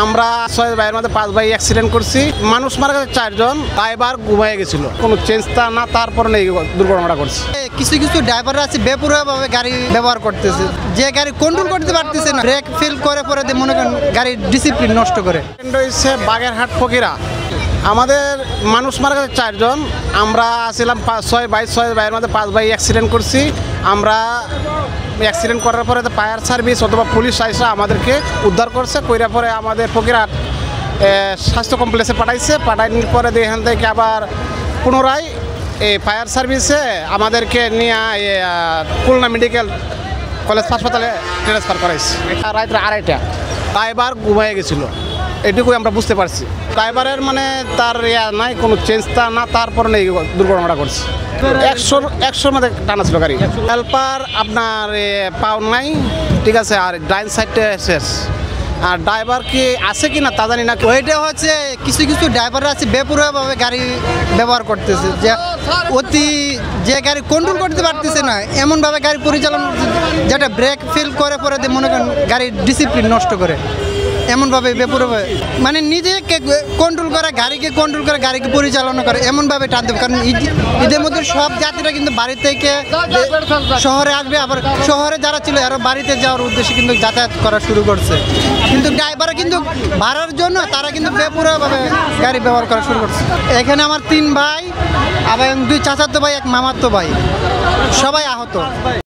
আমরা 6 ভাইয়ের মধ্যে 5 ভাই অ্যাক্সিডেন্ট করছি। মানুষ মারা গেছে 4 জন, ড্রাইভার ঘুমিয়ে গেছিল, কোনো চেঞ্জ না, তারপর নেই দুর্ঘটনাটা করছে। কিছু কিছু ড্রাইভাররা আছে বেপরোয়াভাবে গাড়ি ব্যবহার করতেছে, যে গাড়ি কন্ট্রোল করতে পারতেছে না, ব্রেক ফেল করে পরে মনে করেন গাড়ির ডিসিপ্লিন নষ্ট করে। হচ্ছে বাগেরহাট ফকিরা, আমাদের মানুষ মারা গেছে 4 জন, আমরা ছিলাম 6 ভাইয়ের মধ্যে 5 ভাই অ্যাক্সিডেন্ট করছি। আমরা অ্যাক্সিডেন্ট করার পরে ফায়ার সার্ভিস অথবা পুলিশ আইসা আমাদেরকে উদ্ধার করছে, কইরা পরে আমাদের ফকিরহাট স্বাস্থ্য কমপ্লেক্সে পাঠানোর পরে এখান থেকে আবার পুনরায় এই ফায়ার সার্ভিসে আমাদেরকে নিয়ে খুলনা মেডিকেল কলেজ হাসপাতালে ট্রান্সফার করাইছে। রাত 2:30 ড্রাইভার ঘুমিয়ে গেছিলো, এটুকুই আমরা বুঝতে পারছি। ড্রাইভারের মানে তার নাই, কোনো চেঞ্জ না, তারপর নেই দুর্ঘটনাটা করছে। 100-100 মধ্যে টানা ছিল গাড়ি। হেল্পার আপনার পাও নাই, ঠিক আছে, আর ডাইন সাইডে শেষ। আর ড্রাইভার কি আছে কি না তা জানি না। ওইটা হচ্ছে কিছু কিছু ড্রাইভাররা আছে বেপরোয়াভাবে গাড়ি ব্যবহার করতেছে, যে গাড়ি কন্ট্রোল করতে পারতেছে না, এমনভাবে গাড়ি পরিচালনা যেটা ব্রেক ফেল করে পরে মনে করেন গাড়ির ডিসিপ্লিন নষ্ট করে, এমনভাবে বেপরোয়াভাবে মানে নিজেকে কন্ট্রোল করে, গাড়িকে পরিচালনা করে, এমনভাবে টানতে হবে। কারণ ঈদের মধ্যে সব যাত্রীরা কিন্তু বাড়ি থেকে শহরে আসবে, আবার শহরে যারা ছিল আরও বাড়িতে যাওয়ার উদ্দেশ্যে কিন্তু যাতায়াত করা শুরু করছে। কিন্তু ড্রাইভাররা কিন্তু ভাড়ার জন্য তারা কিন্তু বেপরোয়াভাবে গাড়ি ব্যবহার করা শুরু করছে। এখানে আমার 3 ভাই, আবার 2 চাচাতো ভাই, 1 মামাতো ভাই, সবাই আহত।